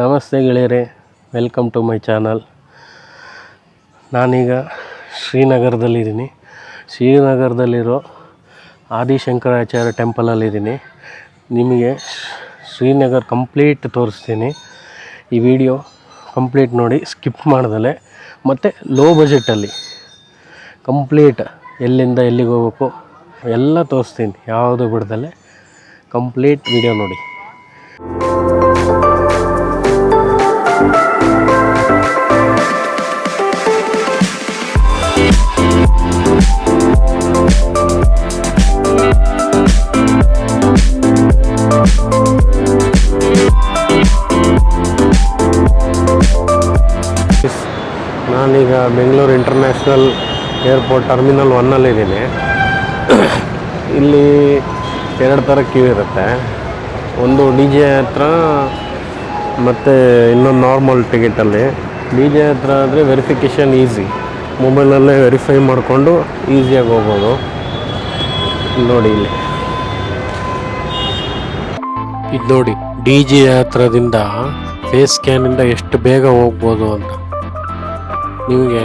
ನಮಸ್ತೆ ಗೆಳೆಯರೆ, welcome to my channel. ನಾನೀಗ ಶ್ರೀನಗರದಲ್ಲಿದ್ದೀನಿ. ಶ್ರೀನಗರದಲ್ಲಿರೋ ಆದಿಶಂಕರಾಚಾರ್ಯ ಟೆಂಪಲಲ್ಲಿದ್ದೀನಿ. ನಿಮಗೆ ಶ್ರೀನಗರ ಕಂಪ್ಲೀಟ್ ತೋರಿಸ್ತೀನಿ. ಈ ವಿಡಿಯೋ ಕಂಪ್ಲೀಟ್ ನೋಡಿ, ಸ್ಕಿಪ್ ಮಾಡ್ದಲೆ ಮತ್ತು ಲೋ ಬಜೆಟಲ್ಲಿ ಕಂಪ್ಲೀಟ್ ಎಲ್ಲಿಂದ ಎಲ್ಲಿಗೆ ಹೋಗ್ಬೇಕು ಎಲ್ಲ ತೋರಿಸ್ತೀನಿ. ಯಾವುದು ಬಿಡ್ದಲೆ ಕಂಪ್ಲೀಟ್ ವಿಡಿಯೋ ನೋಡಿ. ನಾನೀಗ ಬೆಂಗಳೂರು ಇಂಟರ್ನ್ಯಾಷನಲ್ ಏರ್ಪೋರ್ಟ್ ಟರ್ಮಿನಲ್ 1ಅಲ್ಲಿದ್ದೀನಿ. ಇಲ್ಲಿ 2 ಥರ ಕ್ಯೂ ಇರುತ್ತೆ. ಒಂದು ಡಿ ಜೆ ಹತ್ರ ಮತ್ತು ಇನ್ನೊಂದು ನಾರ್ಮಲ್ ಟಿಕೆಟಲ್ಲಿ. ಡಿ ಜೆ ಹತ್ರ ಆದರೆ ವೆರಿಫಿಕೇಷನ್ ಈಸಿ, ಮೊಬೈಲಲ್ಲೇ ವೆರಿಫೈ ಮಾಡಿಕೊಂಡು ಈಸಿಯಾಗಿ ಹೋಗ್ಬೋದು. ನೋಡಿ ಇಲ್ಲಿ ಇದು ನೋಡಿ, ಡಿ ಜೆ ಹತ್ರದಿಂದ ಫೇಸ್ ಸ್ಕ್ಯಾನಿಂದ ಎಷ್ಟು ಬೇಗ ಹೋಗ್ಬೋದು ಅಂತ. ನಿಮಗೆ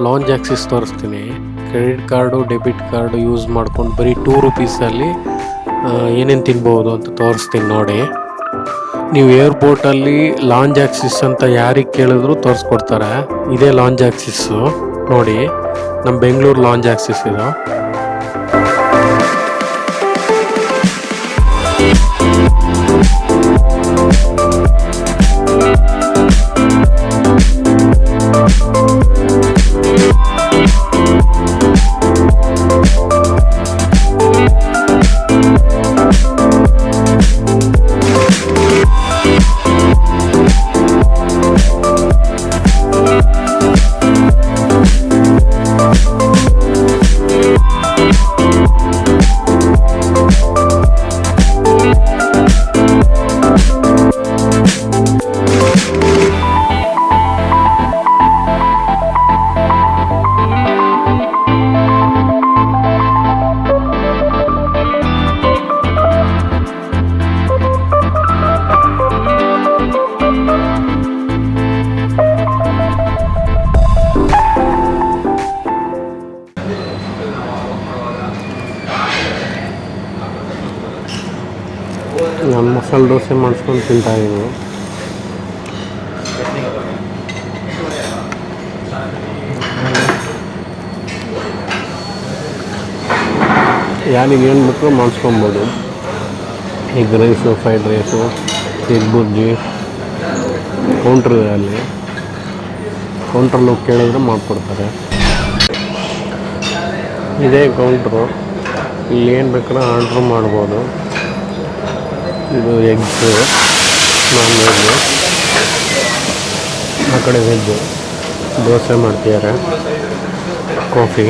ಲಾಂಜ್ ಆಕ್ಸಿಸ್ ತೋರಿಸ್ತೀನಿ. Credit card debit card use ಮಾಡ್ಕೊಂಡು ಬರೀ 2 ರೂಪೀಸಲ್ಲಿ ಏನೇನು ತಿನ್ಬೋದು ಅಂತ ತೋರಿಸ್ತೀನಿ ನೋಡಿ. ನೀವು ಏರ್ಪೋರ್ಟಲ್ಲಿ ಲಾಂಜ್ ಆಕ್ಸಿಸ್ ಅಂತ ಯಾರಿಗೆ ಕೇಳಿದ್ರು ತೋರಿಸ್ಕೊಡ್ತಾರೆ. ಇದೇ ಲಾಂಜ್ ಆಕ್ಸಿಸ್ಸು ನೋಡಿ, ನಮ್ಮ ಬೆಂಗಳೂರು ಲಾಂಜ್ ಆಕ್ಸಿಸ್ ಇದು. ನಾನು ಮಸಾಲೆ ದೋಸೆ ಮಾಡಿಸ್ಕೊಂಡು ತಿಂತಾಯಿದ್ದೀನಿ. ಯಾರಿಗೆ ಏನು ಬೇಕು ಮಾಡಿಸ್ಕೊಬೋದು. Egg rice, fried rice, egg bhurji counter ಇದೆ. ಅಲ್ಲಿ ಕೌಂಟ್ರಲ್ಲಿ ಹೋಗಿ ಕೇಳಿದ್ರೆ ಮಾಡಿಕೊಡ್ತಾರೆ. ಇದೇ ಕೌಂಟ್ರು, ಇಲ್ಲಿ ಏನು ಬೇಕಾದ್ರೆ ಆರ್ಡ್ರ್ ಮಾಡ್ಬೋದು. ಇದು ಎಗ್ಸು, ನಾನ್ ವೆಜ್ಜು, ಆ ಕಡೆ ವೆಜ್ಜು. ದೋಸೆ ಮಾಡ್ತಿದ್ದಾರೆ, ಕಾಫಿ.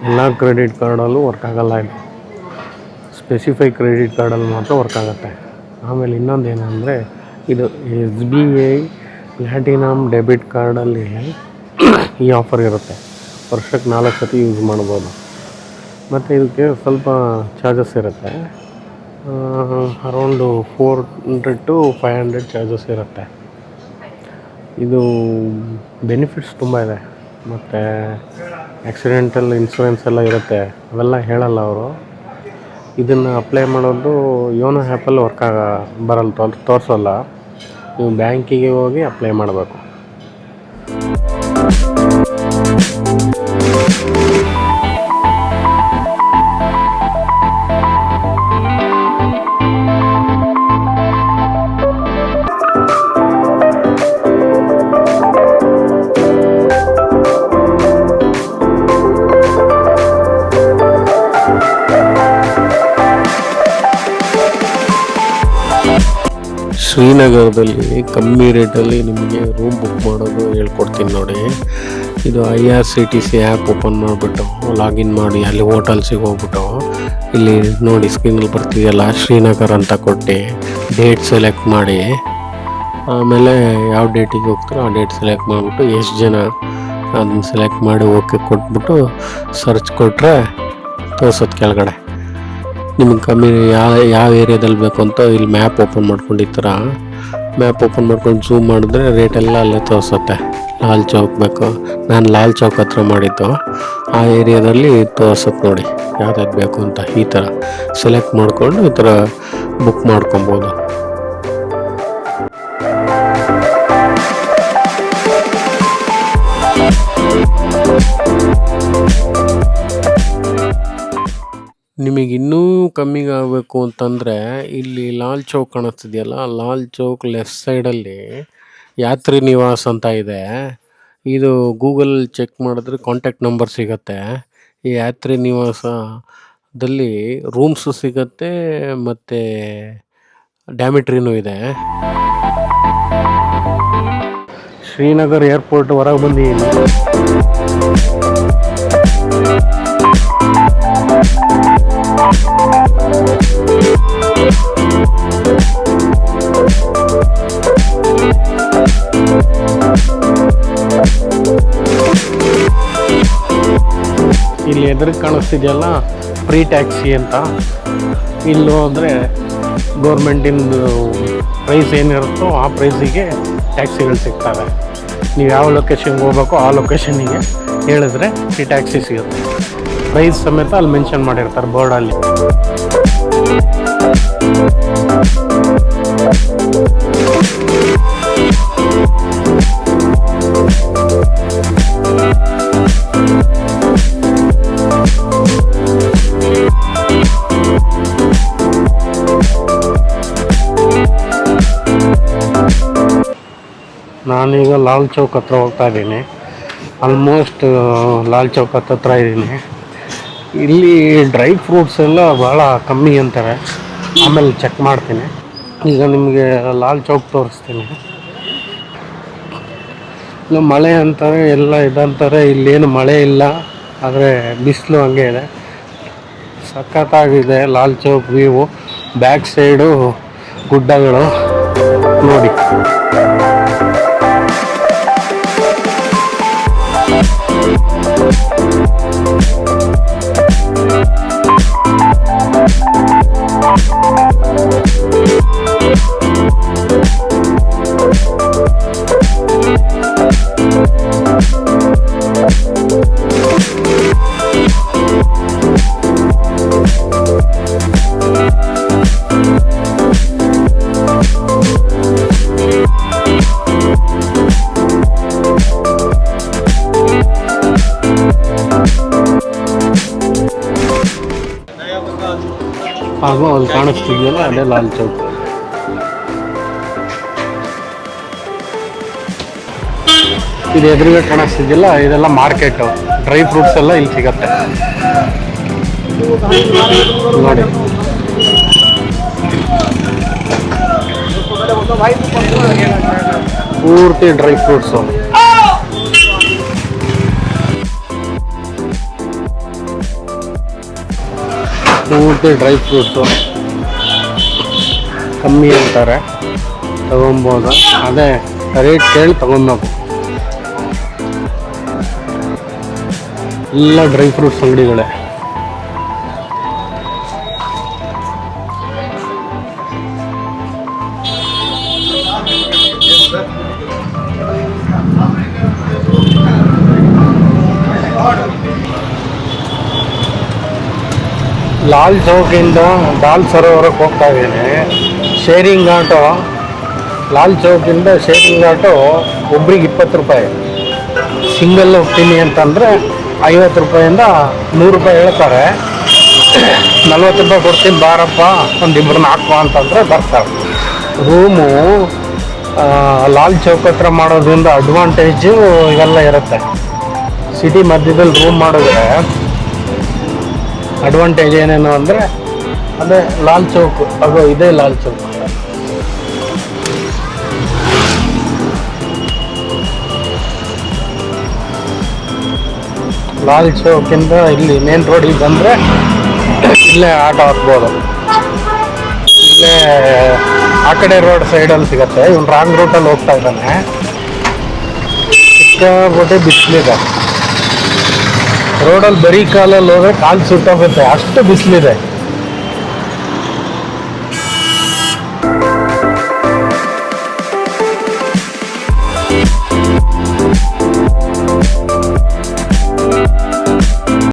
ಎಲ್ಲ ಕ್ರೆಡಿಟ್ ಕಾರ್ಡಲ್ಲೂ ವರ್ಕ್ ಆಗಲ್ಲ ಇದು. ಸ್ಪೆಸಿಫೈ ಕ್ರೆಡಿಟ್ ಕಾರ್ಡಲ್ಲಿ ಮಾತ್ರ ವರ್ಕ್ ಆಗುತ್ತೆ. ಆಮೇಲೆ ಇನ್ನೊಂದು ಏನಂದರೆ ಇದು SBI ಪ್ಲ್ಯಾಟಿನಮ್ ಡೆಬಿಟ್ ಕಾರ್ಡಲ್ಲಿ ಈ ಆಫರ್ ಇರುತ್ತೆ. ವರ್ಷಕ್ಕೆ 4 ಸತಿ ಯೂಸ್ ಮಾಡ್ಬೋದು. ಮತ್ತು ಇದಕ್ಕೆ ಸ್ವಲ್ಪ ಚಾರ್ಜಸ್ ಇರುತ್ತೆ, ಅರೌಂಡು 400 to 500 ಚಾರ್ಜಸ್ ಇರುತ್ತೆ. ಇದು ಬೆನಿಫಿಟ್ಸ್ ತುಂಬ ಇದೆ. ಮತ್ತು ಆಕ್ಸಿಡೆಂಟಲ್ ಇನ್ಶೂರೆನ್ಸ್ ಎಲ್ಲ ಇರುತ್ತೆ, ಅವೆಲ್ಲ ಹೇಳಲ್ಲ ಅವರು. ಇದನ್ನು ಅಪ್ಲೈ ಮಾಡೋದು ಯೋನೋ ಆ್ಯಪಲ್ಲಿ ಬರಲ್ಲ, ತೋರಿಸೋಲ್ಲ. ನೀವು ಬ್ಯಾಂಕಿಗೆ ಹೋಗಿ ಅಪ್ಲೈ ಮಾಡಬೇಕು. ಶ್ರೀನಗರದಲ್ಲಿ ಕಮ್ಮಿ ರೇಟಲ್ಲಿ ನಿಮಗೆ ರೂಮ್ ಬುಕ್ ಮಾಡೋದು ಹೇಳ್ಕೊಡ್ತೀನಿ ನೋಡಿ. ಇದು IRCTC ಆ್ಯಪ್ ಓಪನ್ ಮಾಡಿಬಿಟ್ಟು ಲಾಗಿನ್ ಮಾಡಿ ಅಲ್ಲಿ ಹೋಟೆಲ್ಸಿಗೆ ಹೋಗ್ಬಿಟ್ಟು ಇಲ್ಲಿ ನೋಡಿ ಸ್ಕ್ರೀನಲ್ಲಿ ಬರ್ತಿದೆಯಲ್ಲ ಶ್ರೀನಗರ್ ಅಂತ ಕೊಟ್ಟು ಡೇಟ್ ಸೆಲೆಕ್ಟ್ ಮಾಡಿ, ಆಮೇಲೆ ಯಾವ ಡೇಟಿಗೆ ಹೋಗ್ತಾರೋ ಆ ಡೇಟ್ ಸೆಲೆಕ್ಟ್ ಮಾಡಿಬಿಟ್ಟು ಎಷ್ಟು ಜನ ಅದನ್ನು ಸೆಲೆಕ್ಟ್ ಮಾಡಿ ಓಕೆ ಕೊಟ್ಬಿಟ್ಟು ಸರ್ಚ್ ಕೊಟ್ಟರೆ ತೋರ್ಸೋದು ಕೆಳಗಡೆ ನಿಮಗೆ ಕಮ್ಮಿ ಯಾವ ಏರಿಯಾದಲ್ಲಿ ಬೇಕು ಅಂತ. ಇಲ್ಲಿ ಮ್ಯಾಪ್ ಓಪನ್ ಮಾಡ್ಕೊಂಡಿರ್ತೀರ, ಮ್ಯಾಪ್ ಓಪನ್ ಮಾಡ್ಕೊಂಡು ಝೂಮ್ ಮಾಡಿದ್ರೆ ರೇಟೆಲ್ಲ ಅಲ್ಲೇ ತೋರಿಸುತ್ತೆ. ಲಾಲ್ ಚೌಕ್ ಬೇಕು, ನಾನು ಲಾಲ್ ಚೌಕ್ ಹತ್ರ ಮಾಡಿದ್ದು, ಆ ಏರಿಯಾದಲ್ಲಿ ತೋರಿಸುತ್ತೆ ನೋಡಿ ಯಾವ್ದಾದ್ರು ಬೇಕು ಅಂತ. ಈ ಥರ ಸೆಲೆಕ್ಟ್ ಮಾಡಿಕೊಂಡು ಈ ಥರ ಬುಕ್ ಮಾಡ್ಕೊಬೋದು. ನಿಮಗೆ ಇನ್ನೂ ಕಮ್ಮಿಗೆ ಆಗಬೇಕು ಅಂತಂದರೆ ಇಲ್ಲಿ ಲಾಲ್ ಚೌಕ್ ಕಾಣಿಸ್ತಿದೆಯಲ್ಲ, ಲಾಲ್ ಚೌಕ್ ಲೆಫ್ಟ್ ಸೈಡಲ್ಲಿ ಯಾತ್ರಿ ನಿವಾಸ್ ಅಂತ ಇದೆ. ಇದು ಗೂಗಲ್ ಚೆಕ್ ಮಾಡಿದ್ರೆ ಕಾಂಟ್ಯಾಕ್ಟ್ ನಂಬರ್ ಸಿಗುತ್ತೆ. ಈ ಯಾತ್ರಿ ನಿವಾಸದಲ್ಲಿ ರೂಮ್ಸು ಸಿಗುತ್ತೆ ಮತ್ತು ಡ್ಯಾಮಿಟ್ರಿನೂ ಇದೆ. ಶ್ರೀನಗರ್ ಏರ್ಪೋರ್ಟ್ ಹೊರಗೆ ಬಂದಿದ್ದೀನಿ. ಇಲ್ಲಿ ಎದುರಿಗೆ ಕಾಣಿಸ್ತಿದೆಯಲ್ಲ ಫ್ರೀ ಟ್ಯಾಕ್ಸಿ ಅಂತ. ಇಲ್ಲಿ ಹೋದರೆ ಗೌರ್ಮೆಂಟಿಂದು ಪ್ರೈಸ್ ಏನಿರುತ್ತೋ ಆ ಪ್ರೈಸಿಗೆ ಟ್ಯಾಕ್ಸಿಗಳು ಸಿಗ್ತವೆ. ನೀವು ಯಾವ ಲೊಕೇಶನ್ಗೆ ಹೋಗ್ಬೇಕೋ ಆ ಲೊಕೇಶನ್ನಿಗೆ ಹೇಳಿದ್ರೆ ಈ ಟ್ಯಾಕ್ಸಿ ಸಿಗುತ್ತೆ. ಪ್ರೈಸ್ ಸಮೇತ ಅಲ್ಲಿ ಮೆನ್ಷನ್ ಮಾಡಿರ್ತಾರೆ ಬೋರ್ಡಲ್ಲಿ. ನಾನೀಗ ಲಾಲ್ ಚೌಕ್ ಹತ್ರ ಹೋಗ್ತಾ ಇದ್ದೀನಿ. ಆಲ್ಮೋಸ್ಟ್ ಲಾಲ್ ಚೌಕ್ ಹತ್ರ ಇದ್ದೀನಿ. ಇಲ್ಲಿ ಡ್ರೈ ಫ್ರೂಟ್ಸ್ ಎಲ್ಲ ಭಾಳ ಕಮ್ಮಿ ಅಂತಾರೆ, ಆಮೇಲೆ ಚೆಕ್ ಮಾಡ್ತೀನಿ. ಈಗ ನಿಮಗೆ ಲಾಲ್ ಚೌಕ್ ತೋರಿಸ್ತೀನಿ. ಇಲ್ಲ ಮಳೆ ಅಂತಾರೆ, ಎಲ್ಲ ಇದಂತಾರೆ. ಇಲ್ಲೇನು ಮಳೆ ಇಲ್ಲ, ಆದರೆ ಬಿಸಿಲು ಹಂಗೆ ಇದೆ. ಸಖತ್ತಾಗಿದೆ Lal Chowk view. Back side ಗುಡ್ಡಗಳು ನೋಡಿ. ಹಾಗೂ ಅಲ್ಲಿ ಕಾಣಿಸ್ತಿದೆಯಲ್ಲ ಅದೇ ಲಾಲ್ ಚೌಕ್. ಇದು ಎದುರಿಗೆ ಕಾಣಿಸ್ತಿದೆಯಲ್ಲ ಇದೆಲ್ಲ ಮಾರ್ಕೆಟು. ಡ್ರೈ ಫ್ರೂಟ್ಸ್ ಎಲ್ಲ ಇಲ್ಲಿ ಸಿಗತ್ತೆ ನೋಡಿ. ಪೂರ್ತಿ ಡ್ರೈ ಫ್ರೂಟ್ಸು. ಪೂರ್ತಿ ಡ್ರೈ ಫ್ರೂಟ್ಸು ಕಮ್ಮಿ ಅಂತಾರೆ, ತಗೊಬೋದು. ಅದೇ ರೇಟ್ ಕೇಳಿ ತಗೊಬೇಕು. ಎಲ್ಲ ಡ್ರೈ ಫ್ರೂಟ್ಸ್ ಅಂಗಡಿಗಳೇ. ಲಾಲ್ ಚೌಕಿಂದ ದಾಲ್ ಸರೋವರಕ್ಕೆ ಹೋಗ್ತಾ ಇದ್ದೀನಿ. ಶೇರಿಂಗ್ ಆಟೋ, ಲಾಲ್ ಚೌಕಿಂದ ಶೇರಿಂಗ್ ಆಟೋ ಒಬ್ರಿಗೆ 20 ರೂಪಾಯಿ. ಸಿಂಗಲ್ ಹೋಗ್ತೀನಿ ಅಂತಂದರೆ 50 ರೂಪಾಯಿಂದ 100 ರೂಪಾಯಿ ಹೇಳ್ತಾರೆ. 40 ರೂಪಾಯಿ ಕೊಡ್ತೀನಿ ಬಾರಪ್ಪ, ಒಂದಿಬ್ಬರನ್ನ ಹಾಕುವ ಅಂತಂದರೆ ಬರ್ತಾರೆ. ರೂಮು ಲಾಲ್ ಚೌಕ್ ಹತ್ರ ಮಾಡೋದ್ರಿಂದ ಅಡ್ವಾಂಟೇಜು ಇವೆಲ್ಲ ಇರುತ್ತೆ. ಸಿಟಿ ಮಧ್ಯದಲ್ಲಿ ರೂಮ್ ಮಾಡಿದ್ರೆ ಅಡ್ವಾಂಟೇಜ್ ಏನೇನು ಅಂದರೆ ಅದೇ ಲಾಲ್ ಚೌಕ್, ಅದು ಇದೇ ಲಾಲ್ ಚೌಕ್. ಲಾಲ್ ಚೌಕಿಂದ ಇಲ್ಲಿ ಮೇನ್ ರೋಡಿಗೆ ಬಂದರೆ ಇಲ್ಲೇ ಆಟೋ ಹಾಕ್ಬೋದು. ಇಲ್ಲೇ ಆ ಕಡೆ ರೋಡ್ ಸೈಡಲ್ಲಿ ಸಿಗುತ್ತೆ. ಇವನು ರಾಂಗ್ ರೂಟಲ್ಲಿ ಹೋಗ್ತಾ ಇದ್ದಾನೆ. ಸಿಕ್ಕಾಪಟ್ಟೆ ಬಿಸಿಲಿದೆ ರೋಡಲ್ಲಿ. ಬರೀ ಕಾಲಲ್ಲಿ ಹೋದ್ರೆ ಕಾಲು ಸುಟ್ಟೋಗುತ್ತೆ, ಅಷ್ಟು ಬಿಸಿಲಿದೆ.